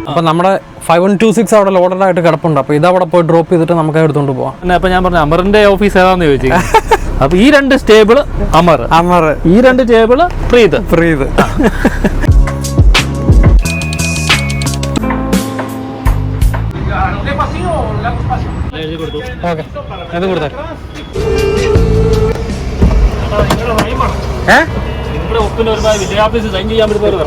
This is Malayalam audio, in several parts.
അപ്പോൾ നമ്മുടെ 5126 അവിടെ ലോഡഡായിട്ട് കിടപ്പുണ്ട്. അപ്പോൾ ഇതവിടെ പോയി ഡ്രോപ്പ് ചെയ്തിട്ട് നമുക്ക് എടുത്തുകൊണ്ട് പോവാം. അപ്പോൾ ഞാൻ പറഞ്ഞു അമറിന്റെ ഓഫീസ് ഏതാന്ന് ചോദിച്ചു. അപ്പോൾ ഈ 2 സ്റ്റേബിൾ അമർ, ഈ 2 ടേബിൾ പ്രീത്. ഇത് കൊടുത്തേ. വിദ്യാഭ്യാസം സൈൻ ചെയ്യാൻ പറ്റുന്ന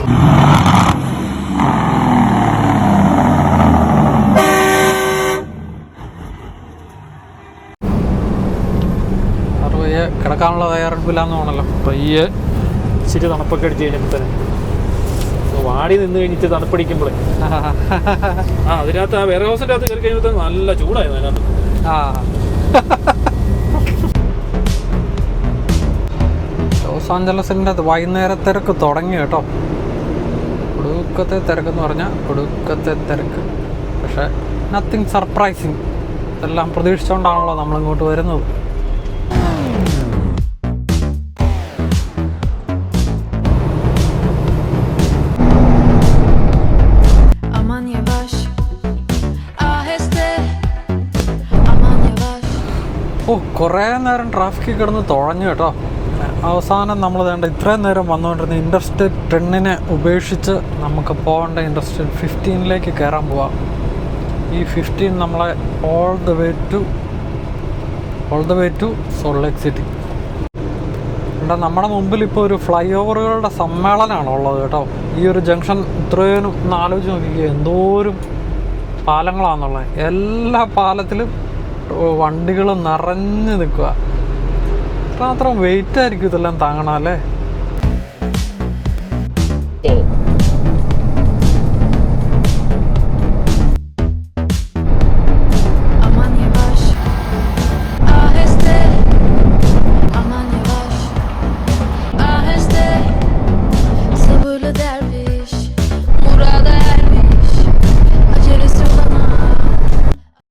കിടക്കാനുള്ള തയ്യാറെടുപ്പില്ലാന്ന് തോന്നല്ലോ. പയ്യെ ഇച്ചിരി തണുപ്പൊക്കെ അടിച്ച് കഴിഞ്ഞപ്പോൾ തന്നെ വാടി നിന്ന് കഴിഞ്ഞിട്ട് തണുപ്പടിക്കുമ്പോഴേ അതിനകത്ത് ആ വെയർ ഹൗസിൻ്റെ അകത്ത് കയറി കഴിയുമ്പോൾ നല്ല ചൂടായിരുന്നു അതിനകത്ത്. ലോസ് ആഞ്ചലസിൻ്റെ വൈകുന്നേരത്തിരക്ക് തുടങ്ങി കേട്ടോ. ഒടുക്കത്തെ തിരക്കെന്ന് പറഞ്ഞാൽ ഒടുക്കത്തെ തിരക്ക്. പക്ഷേ നത്തിങ് സർപ്രൈസിങ്. ഇതെല്ലാം പ്രതീക്ഷിച്ചുകൊണ്ടാണല്ലോ നമ്മളിങ്ങോട്ട് വരുന്നത്. കുറേ നേരം ട്രാഫിക്കിൽ കിടന്ന് തുഴഞ്ഞു കേട്ടോ. അവസാനം നമ്മൾ വേണ്ട ഇത്രയും നേരം വന്നുകൊണ്ടിരുന്ന ഇൻഡസ്ട്രിയൽ 10 ഉപേക്ഷിച്ച് നമുക്ക് പോകേണ്ട ഇൻഡസ്ട്രിയൽ 15 കയറാൻ പോവാം. ഈ 15 നമ്മളെ all the way to Salt Lake City. ഇവിടെ നമ്മുടെ മുമ്പിൽ ഇപ്പോൾ ഒരു ഫ്ലൈ ഓവറുകളുടെ സമ്മേളനമാണ് ഉള്ളത് കേട്ടോ. ഈ ഒരു ജംഗ്ഷൻ ഇത്രയും ഒന്ന് ആലോചിച്ച് നോക്കിക്കുക, എന്തോരം പാലങ്ങളാണെന്നുള്ളത്. എല്ലാ പാലത്തിലും വണ്ടികൾ നിറഞ്ഞു നിൽക്കുക. മാത്രം വെയിറ്റ് ആയിരിക്കും ഇതെല്ലാം താങ്ങണം അല്ലേ.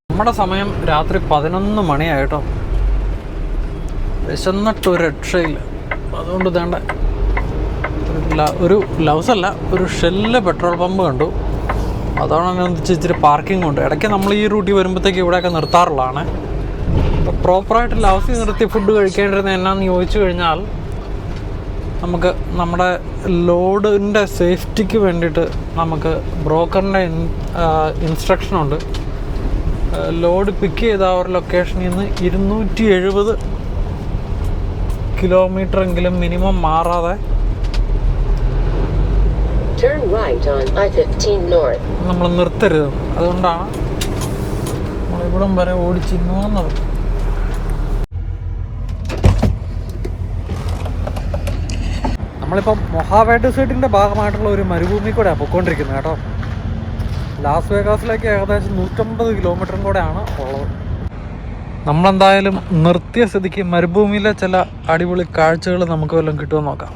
നമ്മുടെ സമയം രാത്രി 11 മണിയായിട്ടോ. വിശന്നിട്ട് ഒരു രക്ഷയില്ല. അതുകൊണ്ട് വേണ്ട ഒരു ലൗസല്ല, ഒരു ഷെല്ല് പെട്രോൾ പമ്പ് കണ്ടു. അതാണ് അനുബന്ധിച്ച് ഇച്ചിരി പാർക്കിംഗ് ഉണ്ട്. ഇടയ്ക്ക് നമ്മൾ ഈ റൂട്ടിൽ വരുമ്പോഴത്തേക്ക് ഇവിടെയൊക്കെ നിർത്താറുള്ളതാണ്. അപ്പോൾ പ്രോപ്പറായിട്ട് ലൗസിൽ നിർത്തി ഫുഡ് കഴിക്കേണ്ടിരുന്നത് എന്നാന്ന് ചോദിച്ചു കഴിഞ്ഞാൽ, നമുക്ക് നമ്മുടെ ലോഡിൻ്റെ സേഫ്റ്റിക്ക് വേണ്ടിയിട്ട് നമുക്ക് ബ്രോക്കറിൻ്റെ ഇൻസ്ട്രക്ഷനുണ്ട്. ലോഡ് പിക്ക് ചെയ്ത ആ ഒരു ലൊക്കേഷനിൽ നിന്ന് 270 കിലോമീറ്ററെങ്കിലും മിനിമം മാറാതെ നമ്മൾ നിർത്തരുത്. അതുകൊണ്ടാണ് നമ്മളിവിടം വരെ ഓടിച്ചിരുന്നു വന്നത്. നമ്മളിപ്പം മൊഹാവേ ഡെസേർട്ടിൻ്റെ ഭാഗമായിട്ടുള്ള ഒരു മരുഭൂമി കൂടെയാണ് പൊയ്ക്കൊണ്ടിരിക്കുന്നത് കേട്ടോ. ലാസ് വേഗാസിലേക്ക് ഏകദേശം 150 കിലോമീറ്ററും കൂടെയാണ് ഉള്ളത്. നമ്മളെന്തായാലും നിർത്തിയ സ്ഥിതിക്ക് മരുഭൂമിയിലെ ചില അടിപൊളി കാഴ്ചകൾ നമുക്ക് വല്ലതും കിട്ടുമെന്ന് നോക്കാം.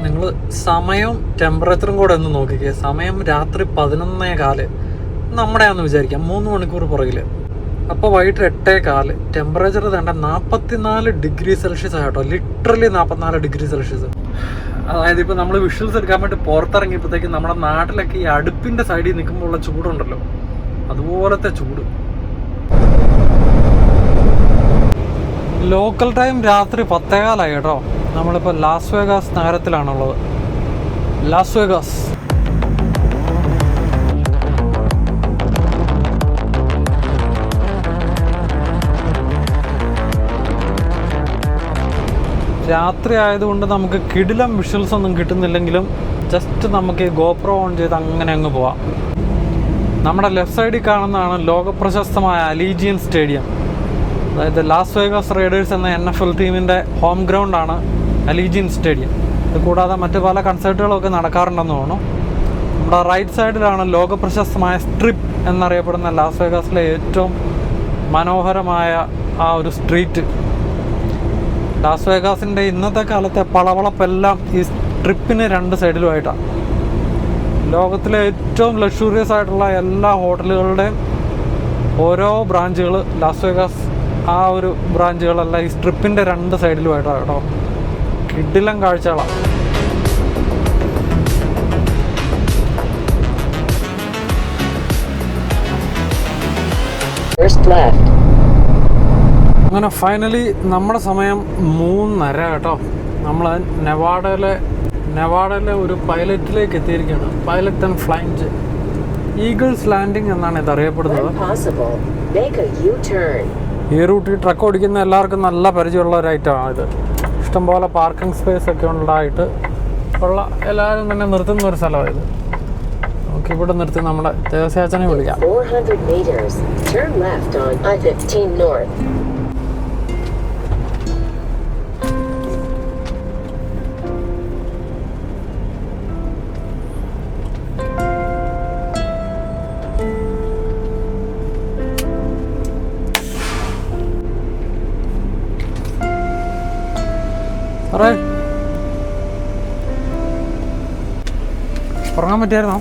നിങ്ങൾ സമയവും ടെമ്പറേച്ചറും കൂടെ ഒന്ന് നോക്കിക്കേ. സമയം രാത്രി 11:15. നമ്മുടെയാണെന്ന് വിചാരിക്കാം 3 മണിക്കൂർ പുറകിൽ. അപ്പോൾ വൈകിട്ട് 8:15. ടെമ്പറേച്ചർ വേണ്ട 44 ഡിഗ്രി സെൽഷ്യസ് ആയിട്ടോ. Literally 44 degree Celsius. അതായത് ഇപ്പോൾ നമ്മൾ വിഷ്വൽസ് എടുക്കാൻ വേണ്ടി പുറത്തിറങ്ങിയപ്പോഴത്തേക്കും നമ്മുടെ നാട്ടിലൊക്കെ ഈ അടുപ്പിൻ്റെ സൈഡിൽ നിൽക്കുമ്പോൾ ഉള്ള ചൂടുണ്ടല്ലോ, അതുപോലത്തെ ചൂട്. ലോക്കൽ ടൈം രാത്രി 10:15 കേട്ടോ. നമ്മളിപ്പോൾ ലാസ് വേഗാസ് നഗരത്തിലാണുള്ളത്. ലാസ് വേഗാസ് രാത്രി ആയതുകൊണ്ട് നമുക്ക് കിടിലം വിഷ്വൽസ് ഒന്നും കിട്ടുന്നില്ലെങ്കിലും ജസ്റ്റ് നമുക്ക് ഈ ഗോപ്രോ ഓൺ ചെയ്ത് അങ്ങനെ അങ്ങ് പോവാം. നമ്മുടെ ലെഫ്റ്റ് സൈഡിൽ കാണുന്നതാണ് ലോകപ്രശസ്തമായ അലീജിയൻ സ്റ്റേഡിയം. അതായത് ലാസ് വേഗാസ് റൈഡേഴ്സ് എന്ന NFL ടീമിൻ്റെ ഹോം ഗ്രൗണ്ടാണ് അലീജിയൻ സ്റ്റേഡിയം. ഇത് കൂടാതെ മറ്റു പല കൺസേർട്ടുകളൊക്കെ നടക്കാറുണ്ടെന്ന് തോന്നുന്നു. നമ്മുടെ റൈറ്റ് സൈഡിലാണ് ലോകപ്രശസ്തമായ സ്ട്രിപ്പ് എന്നറിയപ്പെടുന്ന ലാസ് വേഗാസിലെ ഏറ്റവും മനോഹരമായ ആ ഒരു സ്ട്രീറ്റ്. ലാസ് വേഗാസിൻ്റെ ഇന്നത്തെ കാലത്തെ പളവളപ്പെല്ലാം ഈ സ്ട്രിപ്പിന് 2 സൈഡിലുമായിട്ടാണ്. ലോകത്തിലെ ഏറ്റവും ലക്ഷൂറിയസ് ആയിട്ടുള്ള എല്ലാ ഹോട്ടലുകളുടെയും ഓരോ ബ്രാഞ്ചുകൾ ലാസ് വേഗാസ് ആ ഒരു ബ്രാഞ്ചുകളെല്ലാം ഈ സ്ട്രിപ്പിൻ്റെ 2 സൈഡിലുമായിട്ടാണ് കേട്ടോ. കിടിലം കാഴ്ചകളാണ്. അങ്ങനെ ഫൈനലി നമ്മുടെ സമയം 3:30 കേട്ടോ. നമ്മൾ നെവാഡയിലെ ഒരു പൈലറ്റിലേക്ക് എത്തിയിരിക്കുകയാണ്. Pilot and flight Eagles landing എന്നാണ് ഇത് അറിയപ്പെടുന്നത്. ഈ റൂട്ടിൽ ട്രക്ക് ഓടിക്കുന്ന എല്ലാവർക്കും നല്ല പരിചയമുള്ള ഒരു ഐറ്റമാണ് ഇത്. ഇഷ്ടംപോലെ പാർക്കിംഗ് സ്പേസ് ഒക്കെ ഉണ്ടായിട്ട് ഉള്ള എല്ലാവരും തന്നെ നിർത്തുന്ന ഒരു സ്ഥലമാണ് ഇത്. നമുക്ക് ഇവിടെ നിർത്തി നമ്മുടെ ദേവസ്യാച്ചനെ വിളിക്കാം. ഉറങ്ങാൻ പറ്റിയായിരുന്നോ?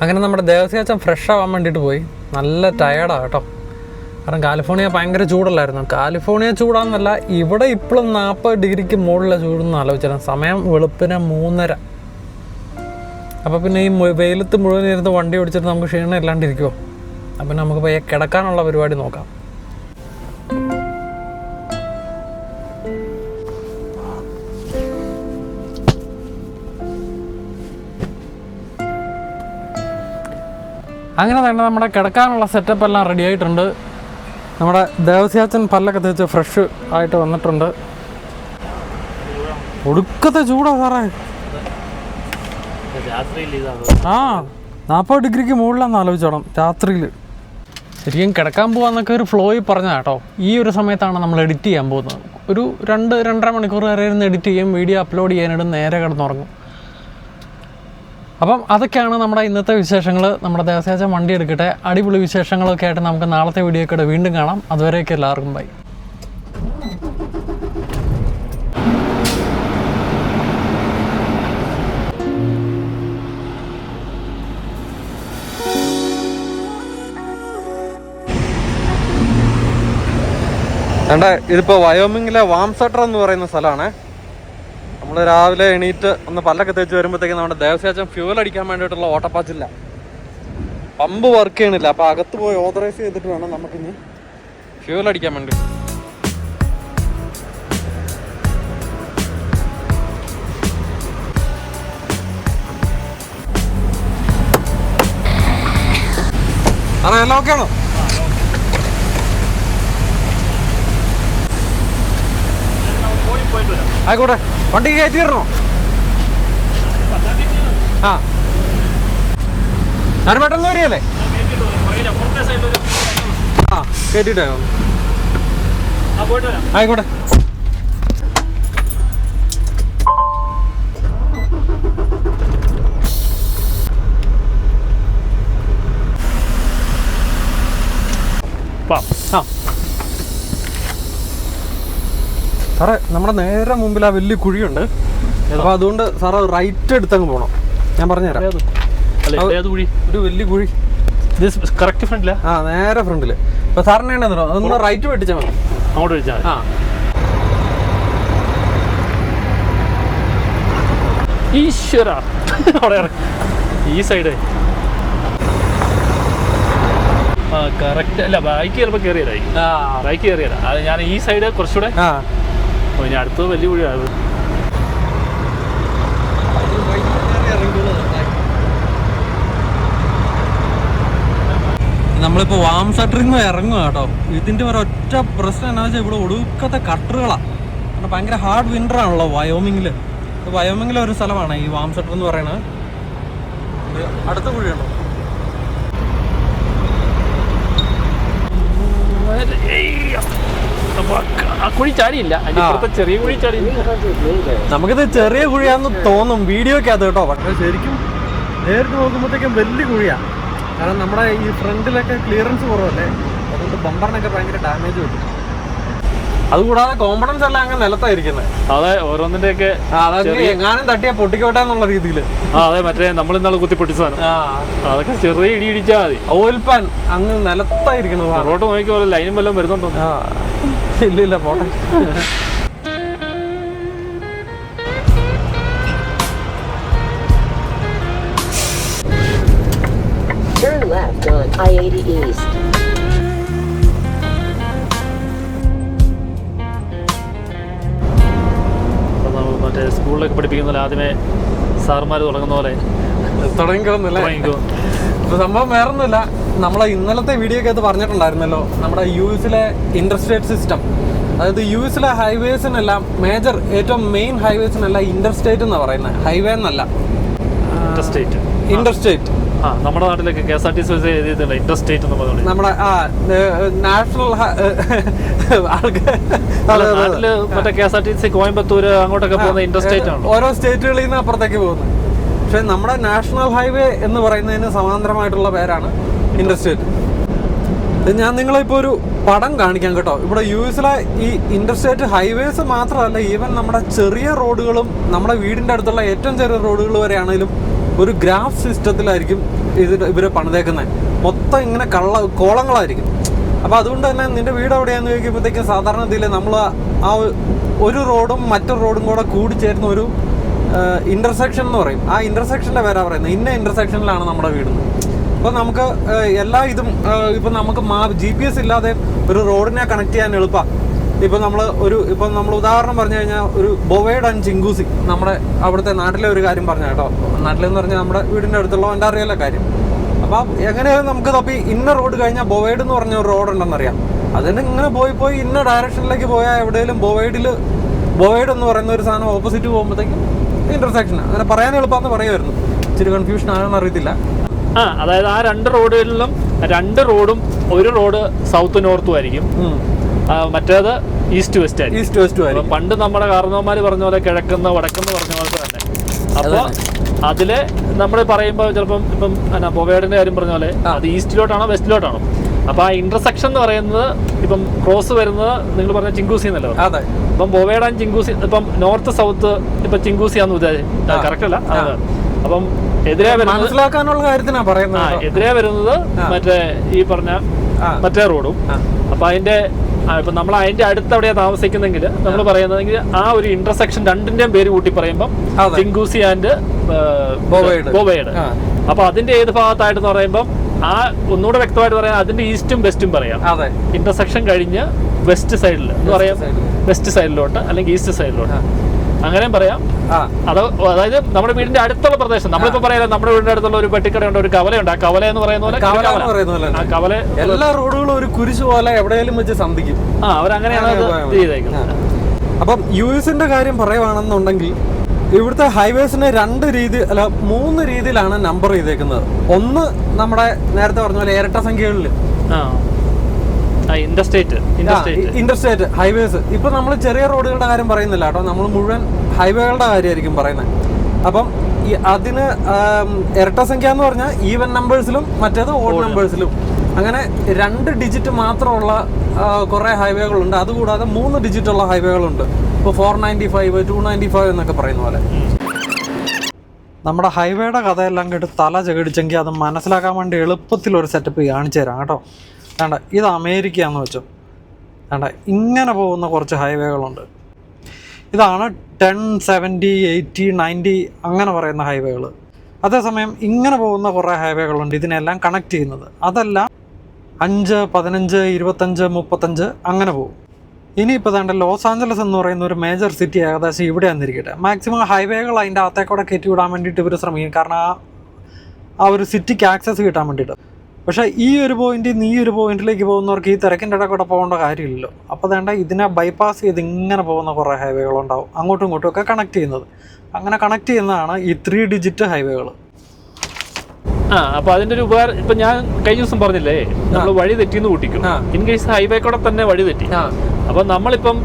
അങ്ങനെ നമ്മുടെ ദേവസ്യാച്ചൻ ഫ്രഷ് ആവാൻ വേണ്ടിയിട്ട് പോയി. നല്ല ടയേർഡാണ് കേട്ടോ. കാരണം കാലിഫോർണിയ ഭയങ്കര ചൂടല്ലായിരുന്നു. കാലിഫോർണിയ ചൂടാന്നല്ല, ഇവിടെ ഇപ്പോഴും 40 ഡിഗ്രിക്ക് മുകളിലെ ചൂടെന്ന് ആലോചിച്ചാൽ. സമയം വെളുപ്പിന് 3:30. അപ്പോൾ പിന്നെ ഈ വെയിലത്ത് മുഴുവൻ ഇരുന്ന് വണ്ടി ഓടിച്ചിട്ട് നമുക്ക് ക്ഷീണം ഇല്ലാണ്ടിരിക്കുമോ? അപ്പം നമുക്ക് പയ്യെ കിടക്കാനുള്ള പരിപാടി നോക്കാം. അങ്ങനെ തന്നെ നമ്മുടെ കിടക്കാനുള്ള സെറ്റപ്പ് എല്ലാം റെഡി ആയിട്ടുണ്ട്. നമ്മുടെ ദേവസ്യാച്ചൻ പല്ലൊക്കെ തേച്ച് ഫ്രഷ് ആയിട്ട് വന്നിട്ടുണ്ട്. ഒടുക്കത്തെ ചൂടാ സാറേ. 40 ഡിഗ്രിക്ക് മുകളിലാന്ന് ആലോചിച്ചോണം രാത്രിയിൽ. ശരിക്കും കിടക്കാൻ പോകാന്നൊക്കെ ഒരു ഫ്ലോയിൽ പറഞ്ഞാൽ കേട്ടോ. ഈ ഒരു സമയത്താണ് നമ്മൾ എഡിറ്റ് ചെയ്യാൻ പോകുന്നത്. ഒരു 2-2.5 മണിക്കൂർ വരെ ഇരുന്ന് എഡിറ്റ് ചെയ്യും, വീഡിയോ അപ്ലോഡ് ചെയ്യാനിടും, നേരെ കിടന്നുറങ്ങും. അപ്പം അതൊക്കെയാണ് നമ്മുടെ ഇന്നത്തെ വിശേഷങ്ങൾ. നമ്മുടെ ദേവസ്യാച്ചൻ വണ്ടി എടുക്കട്ടെ. അടിപൊളി വിശേഷങ്ങളൊക്കെ ആയിട്ട് നമുക്ക് നാളത്തെ വീഡിയോയ്ക്കൂടെ വീണ്ടും കാണാം. അതുവരെയൊക്കെ എല്ലാവർക്കും ബൈ. ഇതിപ്പോൾ വയോമിങ്ങിലെ വാംസട്ടർ എന്ന് പറയുന്ന സ്ഥലമാണ്. നമ്മൾ രാവിലെ എണീറ്റ് ഒന്ന് പല്ലൊക്കെ തേച്ച് വരുമ്പോഴത്തേക്കും നമ്മുടെ ദേവസ്യാച്ചൻ ഫ്യൂവൽ അടിക്കാൻ വേണ്ടിയിട്ടുള്ള ഓട്ടപ്പാച്ചില്ല. പമ്പ് വർക്ക് ചെയ്യണില്ല. അപ്പോൾ അകത്ത് പോയി ഓതറൈസ് ചെയ്തിട്ട് വേണം നമുക്കിനി ഫ്യൂവൽ അടിക്കാൻ വേണ്ടി. അതെ, എല്ലാം ഓക്കെ ആണോ? ആയിക്കോട്ടെ. വണ്ടി കയറ്റി തരണോ? ആ, ഞാൻ പെട്ടെന്ന് വരികയല്ലേ? ആ, കയറ്റിട്ടേ. ആയിക്കോട്ടെ. ആ സാറേ, നമ്മുടെ നേരെ മുമ്പിൽ ആ വലിയ കുഴിയുണ്ട്. അപ്പോൾ അതുകൊണ്ട് സാറ് റൈറ്റ് എടുത്തങ്ങ് പോകണം. ഞാൻ പറഞ്ഞുതരാം. ഒരു വലിയ കുഴി കറക്റ്റ് ഫ്രണ്ടിലാ? ആ, നേരെ ഫ്രണ്ടിൽ. അപ്പോൾ സാറിന് വേണ്ടോ അതൊന്ന് റൈറ്റ് വെട്ടിച്ചാൽ മതി. അങ്ങോട്ട് വെച്ചാൽ ആ. ഈശ്വര, ഈ സൈഡ് കറക്റ്റ് അല്ല. ബൈക്ക് ചിലപ്പോൾ കയറിയതായി. ബൈക്ക് കയറിയതാ. അത് ഞാൻ ഈ സൈഡ് കുറച്ചുകൂടെ. ഇനി അടുത്തത് വലിയ കുഴിയാണ്. നമ്മളിപ്പോൾ വാംസട്ടറിൽ നിന്ന് ഇറങ്ങുക കേട്ടോ. ഇതിൻ്റെ ഒരൊറ്റ പ്രശ്നം എന്താ വെച്ചാൽ ഇവിടെ ഒടുക്കത്തെ കട്ടറുകളാണ്. കാരണം ഭയങ്കര ഹാർഡ് വിൻ്റർ ആണല്ലോ വയോമിങ്ങിൽ. വയോമിങ്ങിലെ ഒരു സ്ഥലമാണ് ഈ വാംസട്ടർ എന്ന് പറയുന്നത്. അടുത്ത കുഴിയുണ്ടോ? കുഴി ചാടിയില്ല. ചെറിയ കുഴി ചാടി. നമുക്കിത് ചെറിയ കുഴിയാന്ന് തോന്നും വീഡിയോക്ക് അത് കേട്ടോ. പക്ഷേ ശരിക്കും നേരിട്ട് നോക്കുമ്പോഴത്തേക്കും വലിയ കുഴിയാണ്. കാരണം നമ്മുടെ ഈ ഫ്രണ്ടിലൊക്കെ ക്ലിയറൻസ് കുറവല്ലേ, അതുകൊണ്ട് ബമ്പറിനൊക്കെ ഭയങ്കര ഡാമേജ് കിട്ടും. അതുകൂടാതെ കോമ്പണൻസ് എല്ലാം അങ്ങ് നിലത്തായിരിക്കുന്നത്. അതെ, ഓരോന്നിന്റെയൊക്കെ അതൊക്കെ എങ്ങാനും തട്ടിയാ പൊട്ടിക്കോട്ടെ എന്നുള്ള രീതിയിൽ. അതെ, മറ്റേ നമ്മൾ ഇന്നാളെ കുത്തി പൊട്ടിച്ച സാധനം, അതൊക്കെ ചെറിയ ഇടി ഇടിച്ചാൽ മതി. ഓയിൽ പാൻ അങ്ങ് നിലത്തായിരിക്കുന്നത്. റോഡ് നോക്കിക്കോ, ലൈനും വല്ലതും വരുന്നുണ്ടോ? ഇല്ല, പോട്ടെ. Turn left on I-80 East. മറ്റേ സ്കൂളിലൊക്കെ പഠിപ്പിക്കുന്ന ആദ്യമേ സാറുമാർ തുടങ്ങുന്ന പോലെ തുടങ്ങിക്കോന്നില്ല. ഇപ്പൊ സംഭവം വേറൊന്നുമില്ല, നമ്മളെ ഇന്നലത്തെ വീഡിയോ ഒക്കെ പറഞ്ഞിട്ടുണ്ടായിരുന്നല്ലോ, നമ്മുടെ യുഎസിലെ ഇന്റർസ്റ്റേറ്റ് സിസ്റ്റം. അതായത് യുഎസിലെ ഹൈവേസിനെല്ലാം ഏറ്റവും മെയിൻ ഹൈവേസിനല്ല ഇന്റർസ്റ്റേറ്റ് എന്നാ പറയുന്നത്, ഹൈവേ എന്നല്ല, ഇന്റർസ്റ്റേറ്റ്. നമ്മുടെ നാട്ടിലൊക്കെ KSRTC എഴുതിയിട്ടുണ്ട് ഇന്റർസ്റ്റേറ്റ് എന്ന് പറഞ്ഞു. നമ്മുടെ നാഷണൽ നാട്ടില് മറ്റേ KSRTC കോയമ്പത്തൂര് അങ്ങോട്ടൊക്കെ പോകുന്ന ഇന്റർസ്റ്റേറ്റ് ആണ്, ഓരോ സ്റ്റേറ്റുകളിൽ നിന്ന് അപ്പുറത്തേക്ക് പോകുന്നത്. പക്ഷെ നമ്മുടെ നാഷണൽ ഹൈവേ എന്ന് പറയുന്നതിന് സമാന്തരമായിട്ടുള്ള പേരാണ് ഇന്റർസ്റ്റേറ്റ്. ഞാൻ നിങ്ങളിപ്പോൾ ഒരു പടം കാണിക്കാം കേട്ടോ. ഇവിടെ യുഎസിലെ ഈ ഇന്റർസ്റ്റേറ്റ് ഹൈവേസ് മാത്രമല്ല, ഈവൻ നമ്മുടെ ചെറിയ റോഡുകളും നമ്മുടെ വീടിൻ്റെ അടുത്തുള്ള ഏറ്റവും ചെറിയ റോഡുകൾ വരെയാണെങ്കിലും ഒരു ഗ്രാഫ് സിസ്റ്റത്തിലായിരിക്കും ഇവര് പണിതേക്കുന്നത്. മൊത്തം ഇങ്ങനെ കോളങ്ങളായിരിക്കും. അപ്പോൾ അതുകൊണ്ട് തന്നെ നിന്റെ വീട് എവിടെയാണെന്ന് ചോദിക്കുമ്പോഴത്തേക്കും സാധാരണ ഇതിൽ നമ്മൾ ആ ഒരു റോഡും മറ്റൊരു റോഡും കൂടെ കൂടിച്ചേരുന്ന ഒരു ഇന്റർസെക്ഷൻ എന്ന് പറയും. ആ ഇന്റർസെക്ഷൻ്റെ പേരാ പറയുന്നത്, ഇന്ന ഇന്റർസെക്ഷനിലാണ് നമ്മുടെ വീട്. അപ്പോൾ നമുക്ക് എല്ലാ ഇതും ഇപ്പം നമുക്ക് GPS ഇല്ലാതെ ഒരു റോഡിനെ കണക്ട് ചെയ്യാൻ എളുപ്പമാണ്. ഇപ്പം നമ്മൾ ഉദാഹരണം പറഞ്ഞു കഴിഞ്ഞാൽ ഒരു ബൊവേഡ് ആൻഡ് ചിങ്കൂസി, നമ്മുടെ അവിടുത്തെ നാട്ടിലെ ഒരു കാര്യം പറഞ്ഞ കേട്ടോ. നാട്ടിലെന്ന് പറഞ്ഞാൽ നമ്മുടെ വീടിൻ്റെ അടുത്തുള്ള എൻ്റെ അറിയാല കാര്യം. അപ്പോൾ എങ്ങനെയാലും നമുക്ക് തപ്പി ഇന്ന റോഡ് കഴിഞ്ഞാൽ ബൊവേഡ് എന്ന് പറഞ്ഞ ഒരു റോഡ് ഉണ്ടെന്നറിയാം. അതിന് ഇങ്ങനെ പോയി ഇന്ന ഡയറക്ഷനിലേക്ക് പോയാൽ എവിടെയെങ്കിലും ബൊവേഡ് എന്ന് പറയുന്ന ഒരു സാധനം ഓപ്പോസിറ്റ് പോകുമ്പോഴത്തേക്കും ഇന്റർസെക്ഷൻ, അങ്ങനെ പറയാൻ എളുപ്പമെന്ന് പറയുമായിരുന്നു. ഇച്ചിരി കൺഫ്യൂഷൻ ആണെന്ന് അറിയത്തില്ല. അതായത് ആ രണ്ട് റോഡുകളിലും ഒരു റോഡ് സൗത്ത് നോർത്തും ആയിരിക്കും, മറ്റേത് ഈസ്റ്റ് വെസ്റ്റ് ആയിരിക്കും. പണ്ട് നമ്മുടെ കാരണവന്മാര് പറഞ്ഞ പോലെ കിഴക്കുന്ന വടക്കെന്ന് പറഞ്ഞ പോലെ തന്നെ. അപ്പോൾ അതില് നമ്മൾ പറയുമ്പോൾ ചിലപ്പം ഇപ്പം ബൊവേഡിന്റെ കാര്യം പറഞ്ഞ പോലെ അത് ഈസ്റ്റിലോട്ടാണോ വെസ്റ്റിലോട്ടാണോ. അപ്പൊ ആ ഇന്റർസെക്ഷൻ എന്ന് പറയുന്നത് ഇപ്പം ക്രോസ് വരുന്നത് നിങ്ങൾ പറഞ്ഞ ചിങ്കൂസി എന്നല്ലോ. അപ്പം ബൊവേഡ് ആൻഡ് ചിങ്കൂസി, ഇപ്പം നോർത്ത് സൗത്ത് ഇപ്പൊ ചിങ്കൂസിയാന്ന് വിചാരിച്ചു, കറക്റ്റ് അല്ല. അപ്പം എതിരെ മനസ്സിലാക്കാനുള്ള കാര്യത്തിനാ പറയുന്നത്. എതിരെ വരുന്നത് മറ്റേ ഈ പറഞ്ഞ മറ്റേ റോഡും. അപ്പൊ ഇപ്പൊ നമ്മൾ അതിന്റെ അടുത്തവിടെയാ താമസിക്കുന്നെങ്കിൽ നമ്മൾ പറയുന്നതെങ്കിൽ ആ ഒരു ഇന്റർസെക്ഷൻ രണ്ടിന്റെയും പേര് കൂട്ടി പറയുമ്പോൾ ചിങ്കൂസി ആൻഡ് ബൊവേഡ്. അപ്പൊ അതിന്റെ ഏത് ഭാഗത്തായിട്ട് പറയുമ്പോൾ ആ ഒന്നുകൂടെ വ്യക്തമായിട്ട് പറയാം, അതിന്റെ ഈസ്റ്റും വെസ്റ്റും പറയാം. ഇന്റർസെക്ഷൻ കഴിഞ്ഞ് വെസ്റ്റ് സൈഡിൽ എന്ന് പറയാം, വെസ്റ്റ് സൈഡിലോട്ട് അല്ലെങ്കിൽ ഈസ്റ്റ് സൈഡിലോട്ട് അങ്ങനെയും പറയാം. അതായത് നമ്മുടെ വീടിന്റെ അടുത്തുള്ള പ്രദേശം, നമ്മളിപ്പോ പറയാം നമ്മുടെ വീടിന്റെ അടുത്തുള്ള ഒരു പെട്ടിക്കടയുണ്ട്, ഒരു കവലയുണ്ട്. ആ കവല എന്ന് പറയുന്ന പോലെ എല്ലാ റോഡുകളും ഒരു കുരിശ് പോലെ എവിടെയെങ്കിലും വെച്ച് സന്ധിക്കും. അവരങ്ങനെയാണ് ചെയ്തേക്കുന്നത്. അപ്പം യുഎസിന്റെ കാര്യം പറയുവാണെന്നുണ്ടെങ്കിൽ ഇവിടുത്തെ ഹൈവേസിനെ 3 രീതിയിലാണ് നമ്പർ ചെയ്തേക്കുന്നത്. ഒന്ന് നമ്മുടെ നേരത്തെ പറഞ്ഞ പോലെ ഇരട്ട സംഖ്യകളിൽ ഇന്റർസ്റ്റേറ്റ് ഹൈവേസ്. ഇപ്പൊ നമ്മൾ ചെറിയ റോഡുകളുടെ കാര്യം പറയുന്നില്ല കേട്ടോ, നമ്മൾ മുഴുവൻ ഹൈവേകളുടെ കാര്യമായിരിക്കും പറയുന്നത്. അപ്പം അതിന് ഇരട്ട സംഖ്യ എന്ന് പറഞ്ഞാൽ ഈവൻ നമ്പേഴ്സിലും മറ്റേത് ഓഡ് നമ്പേഴ്സിലും, അങ്ങനെ 2 ഡിജിറ്റ് മാത്രമുള്ള കുറേ ഹൈവേകളുണ്ട്. അതുകൂടാതെ 3 ഡിജിറ്റ് ഉള്ള ഹൈവേകളുണ്ട്. ഇപ്പോൾ 495, 295 എന്നൊക്കെ പറയുന്ന പോലെ. നമ്മുടെ ഹൈവേയുടെ കഥയെല്ലാം കേട്ട് തല ചകിടിച്ചെങ്കിൽ അത് മനസ്സിലാക്കാൻ വേണ്ടി എളുപ്പത്തിലൊരു സെറ്റപ്പ് കാണിച്ചു തരാം കേട്ടോ. വേണ്ട, ഇത് അമേരിക്കയാണെന്ന് വെച്ചു. വേണ്ട, ഇങ്ങനെ പോകുന്ന കുറച്ച് ഹൈവേകളുണ്ട്. ഇതാണ് 10, 70, 80, 90 അങ്ങനെ പറയുന്ന ഹൈവേകൾ. അതേസമയം ഇങ്ങനെ പോകുന്ന കുറേ ഹൈവേകളുണ്ട് ഇതിനെല്ലാം കണക്ട് ചെയ്യുന്നത്. അതല്ല 5, 15, 25, 35 അങ്ങനെ പോകും. ഇനിയിപ്പോൾ വേണ്ട ലോസ് ആഞ്ചലസ് എന്ന് പറയുന്ന ഒരു മേജർ സിറ്റി ഏകദേശം ഇവിടെ വന്നിരിക്കട്ടെ. മാക്സിമം ഹൈവേകൾ അതിൻ്റെ അകത്തേക്കൂടെ കയറ്റി വിടാൻ വേണ്ടിയിട്ട് ഇവർ ശ്രമിക്കും, കാരണം ആ ഒരു സിറ്റിക്ക് ആക്സസ് കിട്ടാൻ വേണ്ടിയിട്ട്. പക്ഷേ ഈ ഒരു പോയിന്റിൽ നിന്ന് ഈ ഒരു പോയിന്റിലേക്ക് പോകുന്നവർക്ക് ഈ തിരക്കിൻ്റെ ഇടയിൽ കൂടെ പോകേണ്ട കാര്യമില്ലല്ലോ. അപ്പോൾ വേണ്ട ഇതിനെ ബൈപ്പാസ് ചെയ്ത് ഇങ്ങനെ പോകുന്ന കുറേ ഹൈവേകളുണ്ടാവും, അങ്ങോട്ടും ഇങ്ങോട്ടും ഒക്കെ കണക്ട് ചെയ്യുന്നത്. അങ്ങനെ കണക്ട് ചെയ്യുന്നതാണ് ഈ 3 ഡിജിറ്റ് ഹൈവേകൾ. അപ്പൊ അതിന്റെ ഒരു ഉപകാരം ഇപ്പൊ ഞാൻ കഴിഞ്ഞ ദിവസം പറഞ്ഞില്ലേ, നമ്മൾ വഴി തെറ്റിന്ന് കൂട്ടിക്കും. ഇൻ കേസ് ഹൈവേ കൂടെ തന്നെ വഴി തെറ്റി, അപ്പൊ നമ്മളിപ്പം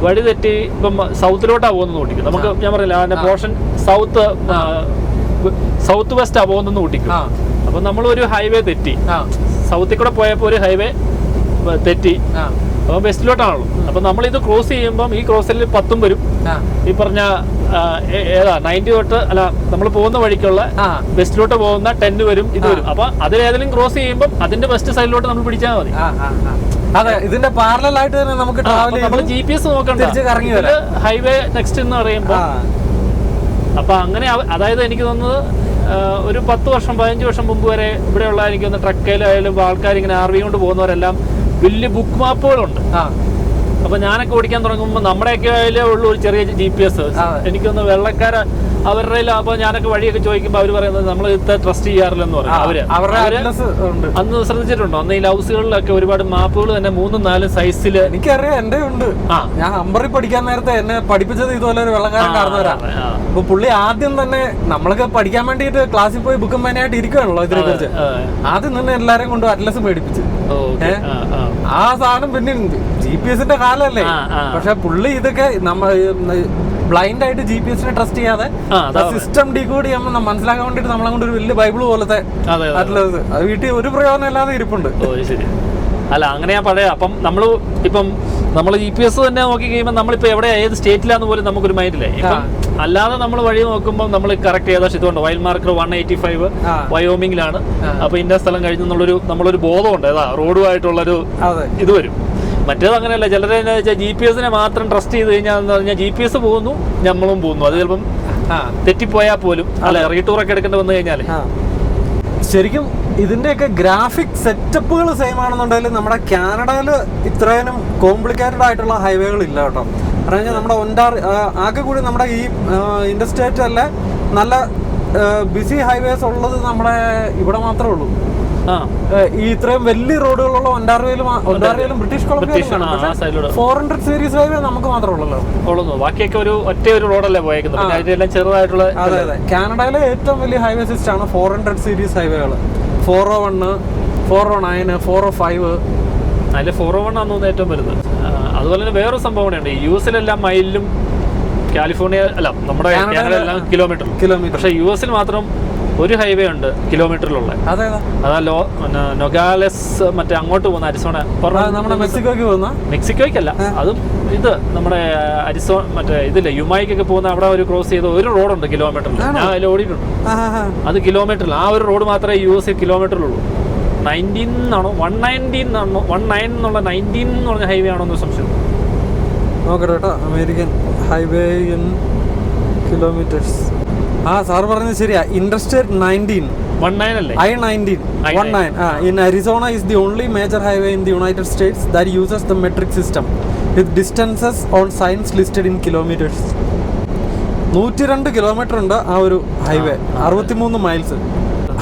വഴി തെറ്റി ഇപ്പം സൗത്തിലോട്ടാ പോകുന്നത് കൂട്ടിക്കും. നമുക്ക് ഞാൻ പറഞ്ഞില്ല അതിന്റെ പോർഷൻ സൗത്ത് വെസ്റ്റാ പോകുന്നെന്ന് കൂട്ടിക്കും. അപ്പൊ നമ്മൾ ഒരു ഹൈവേ തെറ്റി, സൗത്തിൽ കൂടെ പോയപ്പോ ഒരു ഹൈവേ തെറ്റി, അപ്പോൾ വെസ്റ്റിലോട്ടാണല്ലോ. അപ്പം നമ്മളിത് ക്രോസ് ചെയ്യുമ്പം ഈ ക്രോസിൽ 10 വരും. ഈ പറഞ്ഞ ഏതാ 90 തൊട്ട് അല്ല നമ്മൾ പോകുന്ന വഴിക്കുള്ള വെസ്റ്റിലോട്ട് പോകുന്ന 10 വരും, ഇത് വരും. അപ്പൊ അതിലേതെങ്കിലും ക്രോസ് ചെയ്യുമ്പോൾ അതിന്റെ വെസ്റ്റ് സൈഡിലോട്ട് നമ്മൾ പിടിച്ചാൽ മതി. അതെ, ഇതിന്റെ പാരലൽ ആയിട്ട് തന്നെ നമുക്ക് നമ്മൾ GPS നോക്കണ്ട, ഹൈവേ നെക്സ്റ്റ് എന്ന് പറയുമ്പോൾ. അപ്പൊ അങ്ങനെ അതായത് എനിക്ക് തോന്നുന്നത് ഒരു 10 വർഷം 15 വർഷം മുമ്പ് വരെ ഇവിടെയുള്ള എനിക്ക് തോന്നുന്നു ട്രക്കിലായാലും ആൾക്കാർ ഇങ്ങനെ RV കൊണ്ട് പോകുന്നവരെല്ലാം വലിയ ബുക്ക് മാപ്പുകളുണ്ട്. അപ്പൊ ഞാനൊക്കെ ഓടിക്കാൻ തുടങ്ങുമ്പോൾ നമ്മുടെയൊക്കെ ഉള്ളൂ ഒരു ചെറിയ GPS. എനിക്കൊന്ന് വെള്ളക്കാര അവരുടെ അപ്പൊ ഞാനൊക്കെ വഴിയൊക്കെ ചോദിക്കുമ്പോൾ അവർ പറയുന്നത് നമ്മൾ ഇത് ട്രസ്റ്റ് ചെയ്യാറില്ലെന്ന് പറയും. അന്ന് ശ്രദ്ധിച്ചിട്ടുണ്ടോ? അന്ന് ഈ ഹൗസുകളിലൊക്കെ ഒരുപാട് മാപ്പുകൾ തന്നെ 3-4 സൈസില്. എനിക്കറിയാം, എന്റെ ഉണ്ട്. ഞാൻ അമ്പറി പഠിക്കാൻ നേരത്തെ എന്നെ പഠിപ്പിച്ചത് ഇതുപോലെ ഒരു വെള്ളക്കാരൻ കാരണവരാണ്. അപ്പൊ പുള്ളി ആദ്യം തന്നെ നമ്മളൊക്കെ പഠിക്കാൻ വേണ്ടിയിട്ട് ക്ലാസ്സിൽ പോയി ബുക്കും പേനയായിട്ട് ഇരിക്കുകയാണല്ലോ ഇതിനെ കുറിച്ച്. ആദ്യം തന്നെ എല്ലാരെയും കൊണ്ട് അറ്റ്ലസ് മേടിപ്പിച്ചു. ആ സാധനം പിന്നെ GPS-ന്റെ കാലല്ലേ. പക്ഷെ പുള്ളി ഇതൊക്കെ ബ്ലൈൻഡ് ആയിട്ട് GPS-നെ ട്രസ്റ്റ് ചെയ്യാതെ സിസ്റ്റം ഡീകോഡ് ചെയ്യുമ്പോൾ മനസ്സിലാക്കാൻ വേണ്ടിട്ട് നമ്മളെ കൊണ്ട് ഒരു വലിയ ബൈബിൾ പോലത്തെ അറ്റ്ലസ് അത് വീട്ടിൽ ഒരു പ്രയോജനം ഇല്ലാതെ ഇരിപ്പുണ്ട്. അല്ല അങ്ങനെയാ പഴയ. അപ്പം നമ്മൾ GPS തന്നെ നോക്കി കഴിയുമ്പോൾ നമ്മളിപ്പോ എവിടെ ഏത് സ്റ്റേറ്റിലാന്ന് പോലും നമുക്കൊരു മൈൻഡില്ലേ. ഇപ്പം അല്ലാതെ നമ്മൾ വഴി നോക്കുമ്പോൾ നമ്മൾ കറക്റ്റ് ചെയ്ത ഇതുകൊണ്ട് വൈൽഡ് മാർക്കർ 185 വയോമിങ്ങിലാണ്. അപ്പൊ ഇന്ന സ്ഥലം കഴിഞ്ഞെന്നുള്ളൊരു നമ്മളൊരു ബോധമുണ്ട്. ഏതാ റോഡുമായിട്ടുള്ളൊരു ഇത് വരും. മറ്റേത് അങ്ങനെയല്ല. ചിലരെ GPS-നെ മാത്രം ട്രസ്റ്റ് ചെയ്ത് കഴിഞ്ഞാൽ എന്ന് പറഞ്ഞാൽ GPS പോകുന്നു, നമ്മളും പോകുന്നു. അത് ചിലപ്പം തെറ്റിപ്പോയാൽ പോലും അല്ലെ റീടൂറൊക്കെ എടുക്കേണ്ടി വന്നു കഴിഞ്ഞാൽ. ശരിക്കും ഇതിന്റെയൊക്കെ ഗ്രാഫിക് സെറ്റപ്പുകൾ സെയിം ആണെന്നുണ്ടെങ്കിൽ നമ്മുടെ കാനഡയിൽ ഇത്രയും കോംപ്ലിക്കേറ്റഡ് ആയിട്ടുള്ള ഹൈവേകൾ ഇല്ല കേട്ടോ. കാരണം നമ്മുടെ ആകെ കൂടി നമ്മുടെ ഈ ഇന്റർസ്റ്റേറ്റ് അല്ല നല്ല ബിസി ഹൈവേസ് ഉള്ളത് നമ്മുടെ ഇവിടെ മാത്രമേ ഉള്ളൂ. ഈ ഇത്രയും വലിയ റോഡുകളുള്ള ഒൻറ്റാറിയോയിലും ബ്രിട്ടീഷ് കൊളംബിയയിലും 400 സീരീസ് ഹൈവേ നമുക്ക് മാത്രമേ ഉള്ളൂ. ബാക്കിയൊക്കെ ഒറ്റ ഒരു റോഡല്ലേ പോയേക്കുന്നത്, ചെറുതായിട്ടുള്ള. അതെ അതെ, കാനഡയിലെ ഏറ്റവും വലിയ ഹൈവേ സിസ്റ്റം ആണ് 400 സീരീസ് ഹൈവേകൾ. 401, 409, 405. അതിൽ 401 ആണെന്ന് തോന്നുന്നു ഏറ്റവും വലുത്. അതുപോലെ തന്നെ വേറൊരു സംഭവം കൂടെയുണ്ട്. US-ലെല്ലാം മൈലിലും കാലിഫോർണിയ അല്ല നമ്മുടെ കാനഡയിലെല്ലാം കിലോമീറ്റർ. പക്ഷെ US-ൽ മാത്രം ഒരു ഹൈവേ ഉണ്ട് കിലോമീറ്ററിലുള്ള. അതാ നൊഗാലെസ് മറ്റേ അങ്ങോട്ട് പോകുന്ന അരിസോണ, മെക്സിക്കോയ്ക്ക് പോകുന്ന. മെക്സിക്കോയ്ക്കല്ല, അതും ഇത് നമ്മുടെ അരിസോണ മറ്റേ ഇതില്ലേ യുമായിക്കൊക്കെ പോകുന്ന അവിടെ ഒരു ക്രോസ് ചെയ്ത ഒരു റോഡുണ്ട് കിലോമീറ്ററിൽ. ഞാൻ അതിൽ ഓടിയിട്ടുണ്ട്. അത് കിലോമീറ്ററിൽ ആ ഒരു റോഡ് മാത്രമേ US കിലോമീറ്ററിലുള്ളൂ. 19 ആണോ 119 ആണോ 19 എന്നുള്ള 19 എന്ന് പറഞ്ഞ ഹൈവേ ആണോ എന്ന് സംശയം. നോക്കട്ടെ കേട്ടോ. American highway in kilometres. Sir പറഞ്ഞത് ശരിയാ. ഇന്റർസ്റ്റേറ്റ് 19 അല്ലേ? I-19 in Arizona is the only major highway in the United States that uses the metric system with distances on signs listed in kilometers. 102 kilometre ഉണ്ട് ആ ഒരു highway, 63 miles.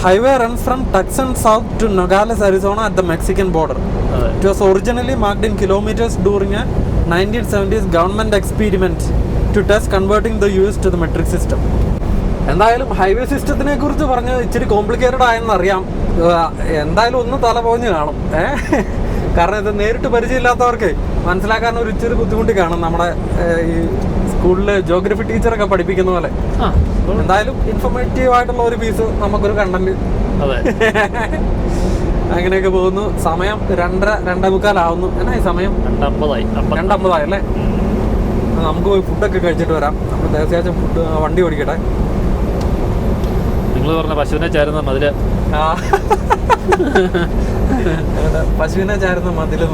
Highway runs from Tucson south to Nogales, Arizona at the Mexican border. It was originally marked in kilometers during a 1970s government experiment to test converting the US to the metric system. എന്തായാലും ഹൈവേ സിസ്റ്റത്തിനെ കുറിച്ച് പറഞ്ഞ് ഇച്ചിരി കോംപ്ലിക്കേറ്റഡ് ആയെന്ന് അറിയാം. എന്തായാലും ഒന്ന് തല പോഞ്ഞ് കാണും. കാരണം ഇത് നേരിട്ട് പരിചയമില്ലാത്തവർക്ക് മനസ്സിലാക്കാൻ ഒരു ഇച്ചിരി ബുദ്ധിമുട്ടി കാണും. നമ്മുടെ ഈ സ്കൂളില് ജോഗ്രഫി ടീച്ചറൊക്കെ പഠിപ്പിക്കുന്ന പോലെ. എന്തായാലും ഇൻഫോർമേറ്റീവ് ആയിട്ടുള്ള ഒരു പീസ് നമുക്കൊരു കണ്ടന്റ്. അങ്ങനെയൊക്കെ പോകുന്നു. സമയം 2:45 ആവുന്നു. എന്നാ ഈ സമയം 2:50 അല്ലേ? നമുക്ക് പോയി ഫുഡൊക്കെ കഴിച്ചിട്ട് വരാം. നമ്മൾ തീർച്ചയായിട്ടും വണ്ടി ഓടിക്കട്ടെ. നിങ്ങൾ പറഞ്ഞ പശുവിനെ ചേരുന്ന മതില്, പശുവിനെ ചേരുന്ന മതില്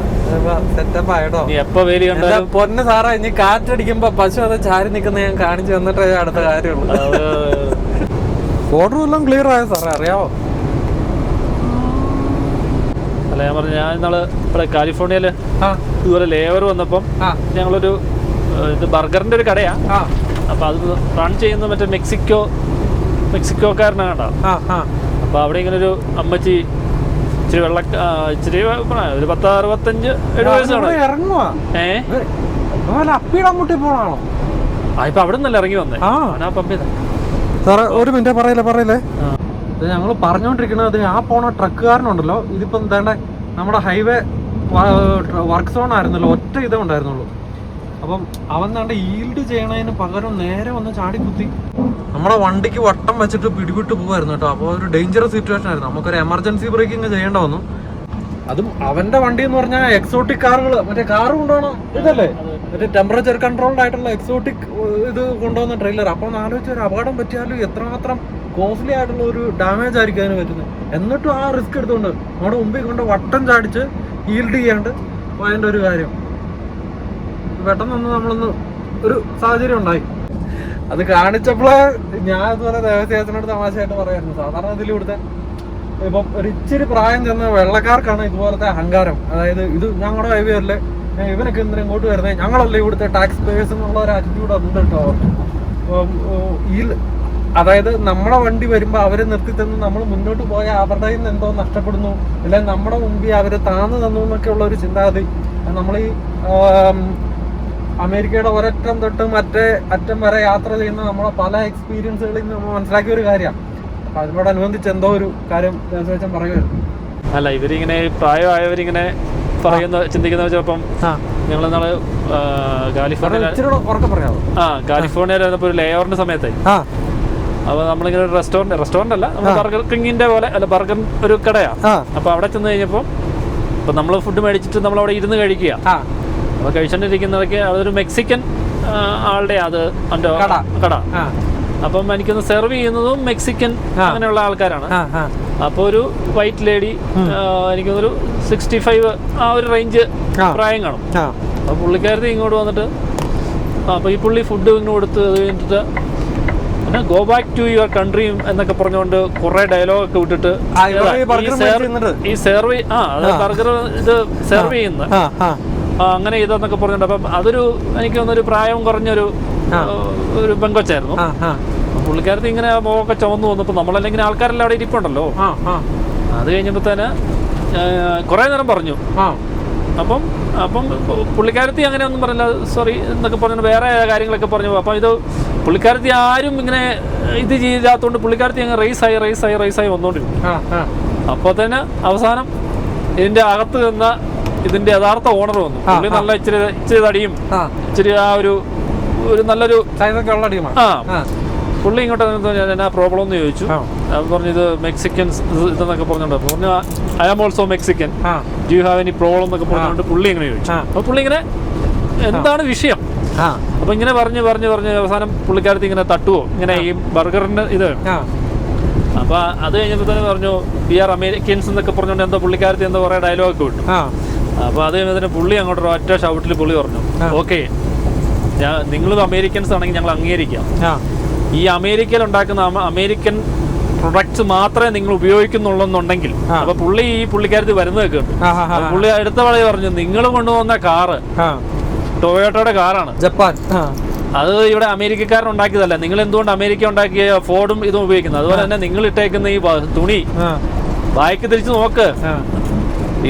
സെറ്റപ്പ് ആയിട്ടോ. എപ്പോ വേലി കണ്ടാലും പൊന്ന് സാറേ, ഇനി കാറ്റടിക്കുമ്പോ പശു അത് ചാരി നിൽക്കുന്ന ഞാൻ കാണിച്ചു തന്നിട്ടേ അടുത്ത കാര്യമുള്ളൂ. ഓർഡറും എല്ലാം ക്ലിയർ ആയോ സാറേ? അറിയാവോ? അല്ല, ഞാൻ പറഞ്ഞു ഞാൻ ഇന്നാള് ഇവിടെ കാലിഫോർണിയയില് ഇതുപോലെ ലേബർ വന്നപ്പം ഞങ്ങളൊരു ഇത് ബർഗറിന്റെ ഒരു കടയാ. അപ്പൊ അത് റൺ ചെയ്യുന്ന മറ്റേ മെക്സിക്കോക്കാരനാണ് കേട്ടോ. അപ്പൊ അവിടെ ഇങ്ങനെ ഒരു അമ്മച്ചി ഇച്ചിരി ഇച്ചിരി ഒരു 10-65 വയസ്സ് ഇപ്പൊ അവിടെ നിന്നല്ല ഇറങ്ങി വന്നേ. സാറേ ഒരു മിനിറ്റ് പറയില്ലേ. ഞങ്ങൾ പറഞ്ഞോണ്ടിരിക്കുന്നത് ആ പോണ ട്രക്കുകാരനുണ്ടല്ലോ, ഇതിപ്പോ എന്താണ്ട് നമ്മുടെ ഹൈവേ വർക്ക് സോൺ ആയിരുന്നല്ലോ, ഒറ്റ ഇതേ ഉണ്ടായിരുന്നുള്ളൂ. അപ്പം അവൻ താണ്ട് ഈൽഡ് ചെയ്യണതിന് പകരം നേരെ വന്ന് ചാടിക്കുത്തി നമ്മുടെ വണ്ടിക്ക് വട്ടം വെച്ചിട്ട് പിടിവിട്ട് പോകുമായിരുന്നു കേട്ടോ. അപ്പോൾ ഒരു ഡേഞ്ചറസ് സിറ്റുവേഷൻ ആയിരുന്നു. നമുക്കൊരു എമർജൻസി ബ്രേക്കിംഗ് ചെയ്യേണ്ട വന്നു. അതും അവന്റെ വണ്ടി എന്ന് പറഞ്ഞാൽ എക്സോട്ടിക് കാറുകൾ, മറ്റേ കാറ് കൊണ്ടുപോകണം ഇതല്ലേ, മറ്റേ ടെമ്പറേച്ചർ കൺട്രോൾഡ് ആയിട്ടുള്ള എക്സോട്ടിക് ഇത് കൊണ്ടുപോകുന്ന ട്രെയിലർ. അപ്പം ആലോചിച്ച ഒരു അപകടം പറ്റിയാലും എത്രമാത്രം കോസ്റ്റ്ലി ആയിട്ടുള്ള ഒരു ഡാമേജ് ആയിരിക്കും അതിന് പറ്റുന്നത്. എന്നിട്ടും ആ റിസ്ക് എടുത്തുകൊണ്ട് നമ്മുടെ മുമ്പിൽ കൊണ്ട് വട്ടം ചാടിച്ച് ഹീൽഡ് ചെയ്യാണ്ട് അതിൻ്റെ ഒരു കാര്യം പെട്ടെന്നൊന്ന് നമ്മളൊന്ന് ഒരു സാഹചര്യം ഉണ്ടായി. അത് കാണിച്ചപ്പോൾ ഞാൻ ഇതുപോലെ ദേവസ്യാസനോട് തമാശയായിട്ട് പറയായിരുന്നു, സാധാരണ ഇതിൽ ഇവിടുത്തെ ഇപ്പം ഒരു ഇച്ചിരി പ്രായം ചെന്ന വെള്ളക്കാർക്കാണ് ഇതുപോലത്തെ അഹങ്കാരം. അതായത് ഇത് ഞങ്ങളുടെ ഹൈവേ അല്ലേ, ഇവനൊക്കെ എന്തിനും ഇങ്ങോട്ട് വരുന്നത്, ഞങ്ങളല്ലേ ഇവിടുത്തെ ടാക്സ് പേയേഴ്സ് എന്നുള്ള ഒരു ആറ്റിറ്റ്യൂഡ് ഉണ്ട് കേട്ടോ. ഈ അതായത് നമ്മളെ വണ്ടി വരുമ്പോൾ അവരെ നിർത്തി തന്ന് നമ്മൾ മുന്നോട്ട് പോയാൽ അവരുടെ നിന്ന് എന്തോ നഷ്ടപ്പെടുന്നു, അല്ലെങ്കിൽ നമ്മുടെ മുമ്പിൽ അവരെ താന്നു തന്നു എന്നൊക്കെ ഉള്ള ഒരു ചിന്താഗതി നമ്മൾ ഈ അമേരിക്കയുടെ ഒരറ്റം തൊട്ട് മറ്റേ അറ്റം വരെ യാത്ര ചെയ്യുന്ന നമ്മളെ പല എക്സ്പീരിയൻസുകളിൽ നിന്ന് നമ്മൾ മനസ്സിലാക്കിയ ഒരു കാര്യമാണ്. അപ്പം അതിനോടനുബന്ധിച്ച് എന്തോ ഒരു കാര്യം ദേവസ്വം പറയുമായിരുന്നു. അല്ല, ഇവരിങ്ങനെ പ്രായമായവരിങ്ങനെ പറയുന്ന ചിന്തിക്കുന്ന ചിലപ്പം ഞങ്ങൾ നാളെ കാലിഫോർണിയയിൽ വന്നപ്പോൾ ഒരു ലേ ഓവറിന്റെ സമയത്തായി. അപ്പോൾ നമ്മളിങ്ങനെ ഒരു റെസ്റ്റോറന്റ് അല്ല, നമ്മൾ ബർഗർ കിങ്ങിന്റെ പോലെ അല്ല, ബർഗർ ഒരു കടയാണ്. അപ്പോൾ അവിടെ ചെന്ന് കഴിഞ്ഞപ്പോൾ ഇപ്പം നമ്മൾ ഫുഡ് മേടിച്ചിട്ട് നമ്മളവിടെ ഇരുന്ന് കഴിക്കുക. അപ്പോൾ കഴിച്ചോണ്ടിരിക്കുന്നതൊക്കെ അതൊരു മെക്സിക്കൻ ആളുടെ അത് കട. അപ്പം എനിക്കൊന്ന് സെർവ് ചെയ്യുന്നതും മെക്സിക്കൻ അങ്ങനെയുള്ള ആൾക്കാരാണ്. അപ്പോൾ ഒരു വൈറ്റ് ലേഡി, എനിക്കൊന്നൊരു 65 ആ ഒരു റേഞ്ച് പ്രായം കാണും. അപ്പോൾ പുള്ളിക്കാരത്തി ഇങ്ങോട്ട് വന്നിട്ട് അപ്പോൾ ഈ പുള്ളി ഫുഡ് ഇങ്ങോട്ട് കൊടുത്ത് അത് കഴിഞ്ഞിട്ട് പിന്നെ go back to your country എന്നൊക്കെ പറഞ്ഞുകൊണ്ട് കുറെ ഡയലോഗൊക്കെ വിട്ടിട്ട് ഈ സെർവ് ബർഗർ ഇത് സെർവ് ചെയ്യുന്ന അങ്ങനെ ഇതെന്നൊക്കെ പറഞ്ഞിട്ടുണ്ട്. അപ്പം അതൊരു എനിക്ക് തോന്നുന്നൊരു പ്രായം കുറഞ്ഞൊരു ഒരു പെങ്കൊച്ചായിരുന്നു. പുള്ളിക്കാരത്തി ഇങ്ങനെ മുഖമൊക്കെ ചുവന്നു വന്നപ്പോൾ നമ്മളല്ലെങ്കിൽ ആൾക്കാരെല്ലാം അവിടെ ഇരിപ്പുണ്ടല്ലോ. അത് കഴിഞ്ഞപ്പോൾ തന്നെ കുറേ നേരം പറഞ്ഞു. അപ്പം പുള്ളിക്കാരത്തി അങ്ങനെ ഒന്നും പറഞ്ഞില്ല, സോറി എന്നൊക്കെ പറഞ്ഞു, വേറെ കാര്യങ്ങളൊക്കെ പറഞ്ഞു. അപ്പം ഇത് പുള്ളിക്കാരത്തി ആരും ഇങ്ങനെ ഇത് ചെയ്യാത്തതുകൊണ്ട് പുള്ളിക്കാരത്തി അങ്ങ് റേസായി വന്നുകൊണ്ടിരുന്നു. അപ്പോൾ തന്നെ അവസാനം ഇതിൻ്റെ അകത്ത് നിന്ന ഇതിന്റെ യഥാർത്ഥ ഓണർ വന്നു. പുള്ളി നല്ല ഇച്ചിരി തടിയും ഇച്ചിരി ആ ഒരു നല്ലൊരു പുള്ളി ഇങ്ങോട്ട് ഞാൻ ആ പ്രോബ്ലം എന്ന് ചോദിച്ചു. അത് പറഞ്ഞു ഇത് മെക്സിക്കൻസ് ഇതെന്നൊക്കെ പറഞ്ഞോണ്ട് പറഞ്ഞു I am also Mexican, do you have any problem എന്നൊക്കെ പറഞ്ഞുകൊണ്ട് പുള്ളി ഇങ്ങനെ ചോദിച്ചു. അപ്പൊ പുള്ളി ഇങ്ങനെ എന്താണ് വിഷയം, അപ്പൊ ഇങ്ങനെ പറഞ്ഞ് അവസാനം പുള്ളിക്കാരത്തി ഇങ്ങനെ തട്ടുവോ ഇങ്ങനെ ഈ ബർഗറിന്റെ ഇത്. അപ്പൊ അത് കഴിഞ്ഞപ്പോൾ തന്നെ പറഞ്ഞു വി ആർ അമേരിക്കൻസ് എന്നൊക്കെ പറഞ്ഞുകൊണ്ട് എന്തോ പുള്ളിക്കാരത്തി എന്തോ കുറെ ഡയലോഗൊക്കെ വിട്ടു. അപ്പൊ അത് കഴിയുമ്പോൾ പുള്ളി അങ്ങോട്ട് ഒറ്റ ഷൗട്ടിൽ പുള്ളി പറഞ്ഞു, ഓക്കെ നിങ്ങളും അമേരിക്കൻസ് ആണെങ്കിൽ ഞങ്ങൾ അംഗീകരിക്കാം, ഈ അമേരിക്കയിൽ ഉണ്ടാക്കുന്ന അമേരിക്കൻ പ്രൊഡക്ട്സ് മാത്രമേ നിങ്ങൾ ഉപയോഗിക്കുന്നുള്ളെന്നുണ്ടെങ്കിൽ. അപ്പൊ ഈ പുള്ളിക്കാരത്തി വരുന്നതൊക്കെ ഉണ്ട്. പുള്ളി അടുത്ത വളരെ പറഞ്ഞു, നിങ്ങൾ കൊണ്ടുപോകുന്ന കാറ് ടൊയോട്ടയുടെ കാറാണ്, ജപ്പാൻ, അത് ഇവിടെ അമേരിക്കക്കാരൻ ഉണ്ടാക്കിയതല്ല. നിങ്ങൾ എന്തുകൊണ്ട് അമേരിക്ക ഉണ്ടാക്കിയ ഫോർഡും ഇതും ഉപയോഗിക്കുന്നത്? അതുപോലെ തന്നെ നിങ്ങൾ ഇട്ടേക്കുന്ന ഈ തുണി ബാക്ക് തിരിച്ച് നോക്ക്,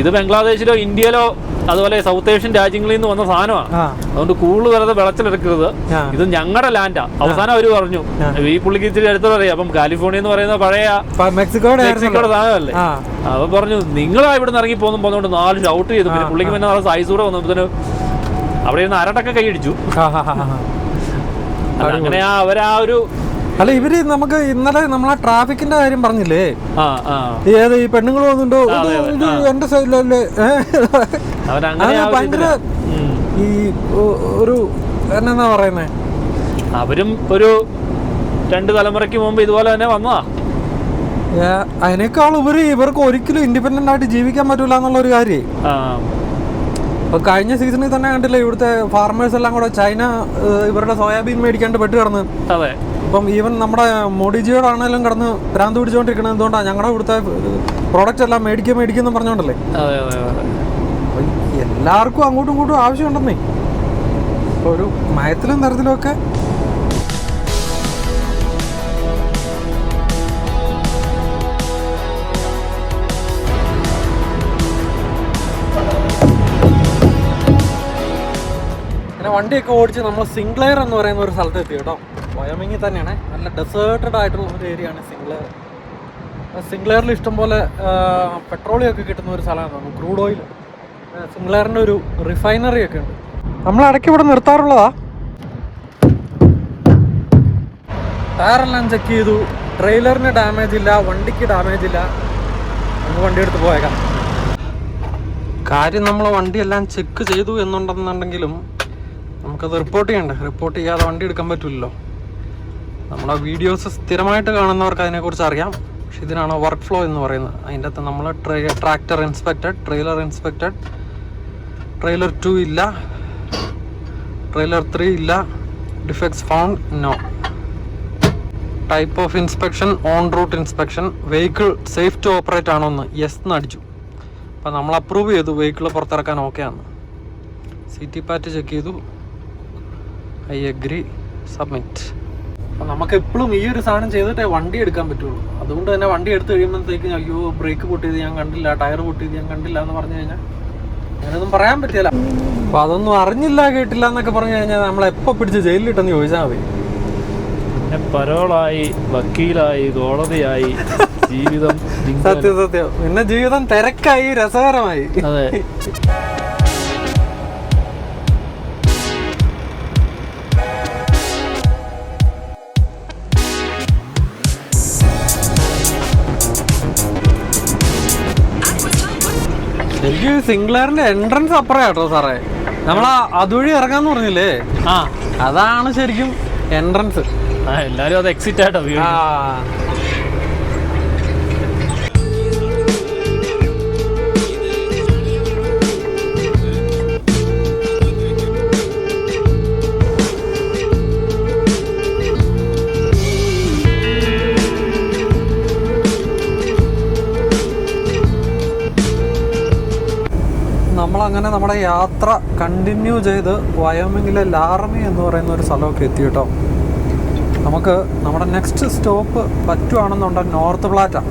ഇത് ബംഗ്ലാദേശിലോ ഇന്ത്യയിലോ അതുപോലെ സൗത്ത് ഏഷ്യൻ രാജ്യങ്ങളിൽ നിന്ന് വന്ന സാധനമാണ്. അതുകൊണ്ട് കൂടുതൽ വെറുതെ വിളച്ചിലെടുക്കരുത്, ഇത് ഞങ്ങളുടെ ലാൻഡാ. അവസാനം അവര് പറഞ്ഞു, ഈ പുള്ളിക്ക് ഇച്ചിരി അടുത്ത് പറയാം, അപ്പം കാലിഫോർണിയ എന്ന് പറയുന്ന പഴയ മെക്സിക്കോയുടെ സാധനമല്ലേ. അപ്പൊ പറഞ്ഞു നിങ്ങളാ ഇവിടെ നിന്ന് ഇറങ്ങി പോകുന്നതുകൊണ്ട് 4 ഷൗട്ട് ചെയ്തു. പിന്നെ പുള്ളിക്ക് പിന്നെ നാളെ സൈസ് കൂടെ വന്നപ്പോഴത്തേന് അവിടെ ഇരുന്ന് അരട്ടൊക്കെ കൈയടിച്ചു. അങ്ങനെ അവരാ ഒരു അല്ല ഇവര് നമുക്ക് ഇന്നലെ നമ്മളെ ട്രാഫിക്കിന്റെ കാര്യം പറഞ്ഞില്ലേ, ഏത് ഈ പെണ്ണുങ്ങൾ വന്നിട്ടോ എന്റെ സൈഡിലല്ലേ, ഭയങ്കര ഈ ഒരു എന്നാ പറയുന്നേ, അവരും ഒരു 2 തലമുറയ്ക്ക് മുമ്പ് ഇതുപോലെ തന്നെ വന്നതാ. അതിനേക്കാൾ ഉപരി ഇവർക്ക് ഒരിക്കലും ഇൻഡിപെൻഡന്റ് ആയിട്ട് ജീവിക്കാൻ പറ്റൂല എന്നുള്ള ഒരു കാര്യം. കഴിഞ്ഞ സീസണിൽ തന്നെ കണ്ടില്ലേ, ഇവിടുത്തെ ഫാർമേഴ്സ് എല്ലാം കൂടെ ചൈന ഇവരുടെ സോയാബീൻ മേടിക്കാണ്ട് പെട്ട് കിടന്ന്. ഇപ്പം ഈവൻ നമ്മുടെ മോഡിജിയോടാണെങ്കിലും കിടന്ന് ഭ്രാന്ത് പിടിച്ചുകൊണ്ടിരിക്കണത് എന്തുകൊണ്ടാണ്? ഞങ്ങളുടെ ഇവിടുത്തെ പ്രോഡക്റ്റ് എല്ലാം മേടിക്കുന്നു പറഞ്ഞോണ്ടല്ലേ. എല്ലാവർക്കും അങ്ങോട്ടും ഇങ്ങോട്ടും ആവശ്യമുണ്ടെന്നേ, ഒരു മയത്തിലും തരത്തിലും ഒക്കെ. വണ്ടിയൊക്കെ ഓടിച്ച് നമ്മൾ സിംഗ്ലെയർ എന്ന് പറയുന്ന ഒരു സ്ഥലത്ത് എത്തി കേട്ടോ. വയോമിങ്ങിൽ തന്നെയാണ്, നല്ല ഡെസേർട്ടഡ് ആയിട്ടുള്ള ഒരു ഏരിയ ആണ് സിംഗ്ലെയർ. സിംഗ്ലെയറിൽ ഇഷ്ടംപോലെ പെട്രോളിയൊക്കെ കിട്ടുന്ന ഒരു സ്ഥലമാണ്, ക്രൂഡ് ഓയിൽ. സിംഗ്ലെയറിൻ്റെ ഒരു റിഫൈനറി ഒക്കെ ഉണ്ട്. നമ്മൾ ഇടയ്ക്ക് ഇവിടെ നിർത്താറുള്ളതാ. ടയറെല്ലാം ചെക്ക് ചെയ്തു, ട്രെയിലറിന് ഡാമേജ് ഇല്ല, വണ്ടിക്ക് ഡാമേജ് ഇല്ല. നമുക്ക് വണ്ടി എടുത്ത് പോയേക്കാം. കാര്യം നമ്മൾ വണ്ടിയെല്ലാം ചെക്ക് ചെയ്തു എന്നുണ്ടെന്നുണ്ടെങ്കിലും നമുക്കത് റിപ്പോർട്ട് ചെയ്യണ്ടേ. റിപ്പോർട്ട് ചെയ്യാതെ വണ്ടി എടുക്കാൻ പറ്റില്ലല്ലോ. നമ്മുടെ വീഡിയോസ് സ്ഥിരമായിട്ട് കാണുന്നവർക്ക് അതിനെക്കുറിച്ച് അറിയാം. പക്ഷെ ഇതിനാണ് വർക്ക് ഫ്ലോ എന്ന് പറയുന്നത്. അതിൻ്റെ അകത്ത് നമ്മൾ tractor inspected, trailer inspected, trailer 2 ഇല്ല, ട്രെയിലർ 3 ഇല്ല, defects found no, type of inspection on route inspection, vehicle safe to operate ആണോ എന്ന് യെസ് എന്ന് അടിച്ചു. അപ്പോൾ നമ്മൾ അപ്രൂവ് ചെയ്തു വെഹിക്കിൾ പുറത്തിറക്കാൻ ഓക്കെ ആണ്. CT പാറ്റ് ചെക്ക് ചെയ്തു, ഐ അഗ്രി, സബ്മിറ്റ്. അപ്പോൾ നമുക്ക് എപ്പോഴും ഈ ഒരു സാധനം ചെയ്തിട്ടേ വണ്ടി എടുക്കാൻ പറ്റുള്ളൂ. അതുകൊണ്ട് തന്നെ വണ്ടി എടുത്ത് കഴിയുമ്പോഴത്തേക്കും അയ്യോ ബ്രേക്ക് പൊട്ടിയത് ഞാൻ കണ്ടില്ല, ടയർ പൊട്ടിയത് ഞാൻ കണ്ടില്ല എന്ന് പറഞ്ഞു കഴിഞ്ഞാൽ അങ്ങനെയൊന്നും പറയാൻ പറ്റില്ല. അപ്പോൾ അതൊന്നും അറിഞ്ഞില്ല കേട്ടില്ല എന്നൊക്കെ പറഞ്ഞു കഴിഞ്ഞാൽ നമ്മളെപ്പോൾ പിടിച്ച് ജയിലിലിട്ടെന്ന് ചോദിച്ചാൽ മതി. പിന്നെ പരോളായി, വക്കീലായി, കോടതിയായി, ജീവിതം സത്യം. പിന്നെ ജീവിതം തിരക്കായി, രസകരമായി. അതെ. എനിക്ക് സിംഗ്ലറിന്റെ എൻട്രൻസ് അപ്പുറം കേട്ടോ സാറേ. നമ്മളാ അതുവഴി ഇറങ്ങാന്ന് പറഞ്ഞില്ലേ, അതാണ് ശരിക്കും എൻട്രൻസ്. എല്ലാരും അത് എക്സിറ്റ് ആയിട്ടോ. നമ്മളങ്ങനെ നമ്മുടെ യാത്ര കണ്ടിന്യൂ ചെയ്ത് വയോമിങ്ങിലെ ലാർമി എന്ന് പറയുന്ന ഒരു സ്ഥലമൊക്കെ എത്തി കേട്ടോ. നമുക്ക് നമ്മുടെ നെക്സ്റ്റ് സ്റ്റോപ്പ് പറ്റുവാണെന്നുണ്ടെങ്കിൽ നോർത്ത് പ്ലാറ്റാ,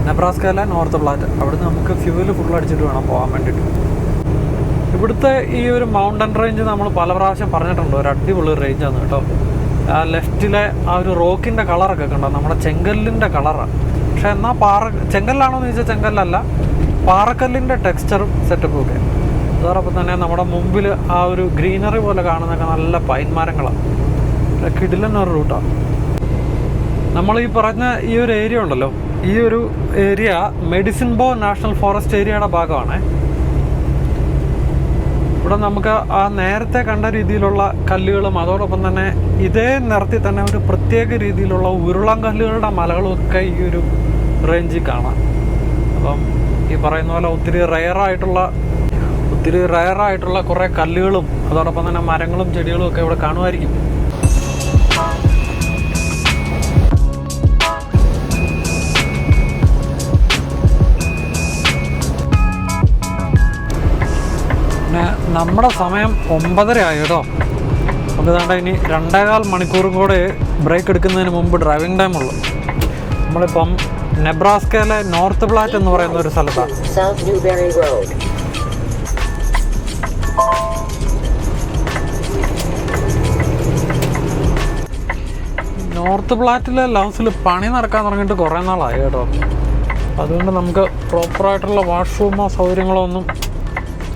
നെബ്രാസ്കയിലെ നോർത്ത് പ്ലാറ്റ്. അവിടുന്ന് നമുക്ക് ഫ്യൂവൽ ഫുൾ അടിച്ചിട്ട് വേണം പോകാൻ വേണ്ടിയിട്ട്. ഇവിടുത്തെ ഈ ഒരു മൗണ്ടൻ റേഞ്ച് നമ്മൾ പല പ്രാവശ്യം പറഞ്ഞിട്ടുണ്ട്, ഒരു അടിപൊളി റേഞ്ചാണ് കേട്ടോ. ആ ലെഫ്റ്റിലെ ആ ഒരു റോക്കിൻ്റെ കളറൊക്കെ കണ്ടോ, നമ്മുടെ ചെങ്കല്ലിൻ്റെ കളറാണ്. പക്ഷെ എന്നാൽ ചെങ്കല്ലാണോ എന്ന് ചോദിച്ചാൽ ചെങ്കല്ലല്ല, പാറക്കല്ലിൻ്റെ ടെക്സ്ചറും സെറ്റപ്പും ഒക്കെ. അതോടൊപ്പം തന്നെ നമ്മുടെ മുമ്പിൽ ആ ഒരു ഗ്രീനറി പോലെ കാണുന്നതൊക്കെ നല്ല പൈൻ മരങ്ങളാണ്. കിടിലനൊരു റൂട്ടാണ്. നമ്മൾ ഈ പറഞ്ഞ ഈ ഒരു ഏരിയ ഉണ്ടല്ലോ, ഈ ഒരു ഏരിയ മെഡിസിൻ ബോ നാഷണൽ ഫോറസ്റ്റ് ഏരിയയുടെ ഭാഗമാണ്. ഇവിടെ നമുക്ക് ആ നേരത്തെ കണ്ട രീതിയിലുള്ള കല്ലുകളും അതോടൊപ്പം തന്നെ ഇതേ നിറത്തിൽ തന്നെ ഒരു പ്രത്യേക രീതിയിലുള്ള ഉരുളൻ കല്ലുകളുടെ മലകളും ഒക്കെ ഈ ഒരു റേഞ്ചിൽ കാണാം. അപ്പം ഈ പറയുന്ന പോലെ ഒത്തിരി റയറായിട്ടുള്ള കുറേ കല്ലുകളും അതോടൊപ്പം തന്നെ മരങ്ങളും ചെടികളും ഒക്കെ ഇവിടെ കാണുമായിരിക്കും. പിന്നെ നമ്മുടെ സമയം 9:30 ആയി കേട്ടോ. നമുക്ക് വേണ്ട ഇനി 2.25 മണിക്കൂറും കൂടെ ബ്രേക്ക് എടുക്കുന്നതിന് മുമ്പ് ഡ്രൈവിംഗ് ടൈം ഉള്ളൂ. നമ്മളിപ്പം നെബ്രാസ്കയിലെ നോർത്ത് പ്ലാറ്റ് എന്ന് പറയുന്ന ഒരു സ്ഥലത്താണ്. നോർത്ത് പ്ലാറ്റിലെ ലൗസിൽ പണി നടക്കാൻ തുടങ്ങിയിട്ട് കുറേ നാളായി കേട്ടോ. അതുകൊണ്ട് നമുക്ക് പ്രോപ്പറായിട്ടുള്ള വാഷ്റൂമോ സൗകര്യങ്ങളോ ഒന്നും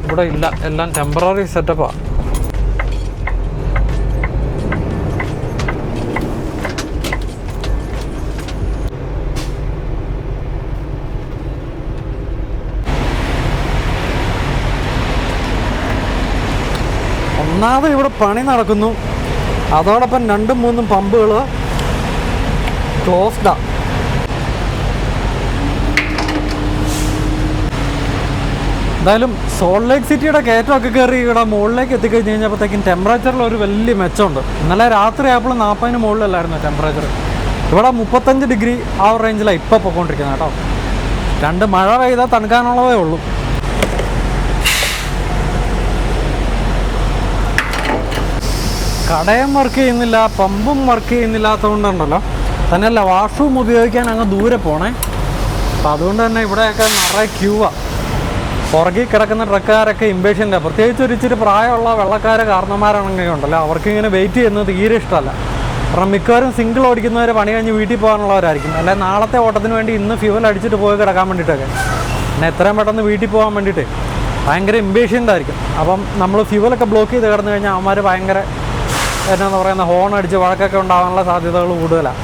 ഇവിടെ ഇല്ല, എല്ലാം ടെമ്പററി സെറ്റപ്പാണ്. ഒന്നാമത് ഇവിടെ പണി നടക്കുന്നു, അതോടൊപ്പം 2-3 പമ്പുകൾ ക്ലോസ്ഡാണ്. എന്തായാലും സോൾട്ട് ലേക്ക് സിറ്റിയുടെ കയറ്റമൊക്കെ കയറി ഇവിടെ മുകളിലേക്ക് എത്തിക്കഴിഞ്ഞ് കഴിഞ്ഞപ്പോഴത്തേക്കും ടെമ്പറേച്ചറിൽ ഒരു വലിയ മെച്ചമുണ്ട്. ഇന്നലെ രാത്രി ആയപ്പോൾ 40 മുകളിലല്ലായിരുന്നു ടെമ്പറേച്ചർ. ഇവിടെ 35 ഡിഗ്രി ആ ഒരു റേഞ്ചിലാണ് ഇപ്പോൾ പോയിക്കൊണ്ടിരിക്കുന്നത് കേട്ടോ. 2 മഴ പെയ്താൽ തണുക്കാനുള്ളതേ ഉള്ളൂ. കടയും വർക്ക് ചെയ്യുന്നില്ല, പമ്പും വർക്ക് ചെയ്യുന്നില്ലാത്തതുകൊണ്ടുണ്ടല്ലോ, തന്നെയല്ല വാഷ്റൂം ഉപയോഗിക്കാൻ അങ്ങ് ദൂരെ പോണേ. അപ്പോൾ അതുകൊണ്ട് തന്നെ ഇവിടെയൊക്കെ നിറയെ ക്യൂവാണ്. പുറകിൽ കിടക്കുന്ന ട്രക്കുകാരൊക്കെ ഇമ്പേഷ്യൻ്റാണ്. പ്രത്യേകിച്ച് ഒരു ഇച്ചിരി പ്രായമുള്ള വെള്ളക്കാരെ കാരണന്മാരാണെങ്കിൽ ഉണ്ടല്ലോ, അവർക്കിങ്ങനെ വെയിറ്റ് ചെയ്യുന്നത് തീരെ ഇഷ്ടമല്ല. കാരണം മിക്കവാറും സിംഗിൾ ഓടിക്കുന്നവർ പണി കഴിഞ്ഞ് വീട്ടിൽ പോകാനുള്ളവരായിരിക്കും, അല്ലെ നാളത്തെ ഓട്ടത്തിന് വേണ്ടി ഇന്ന് ഫ്യൂവൽ അടിച്ചിട്ട് പോയി കിടക്കാൻ വേണ്ടിയിട്ടൊക്കെ. പിന്നെ എത്രയും പെട്ടെന്ന് വീട്ടിൽ പോകാൻ വേണ്ടിയിട്ട് ഭയങ്കര ഇമ്പേഷ്യൻ്റായിരിക്കും. അപ്പം നമ്മൾ ഫ്യൂവലൊക്കെ ബ്ലോക്ക് ചെയ്ത് കിടന്നു കഴിഞ്ഞാൽ അവന്മാർ ഭയങ്കര എന്നാന്ന് പറയുന്ന ഹോൺ അടിച്ച് വഴക്കൊക്കെ ഉണ്ടാകാനുള്ള സാധ്യതകൾ കൂടുതലാണ്.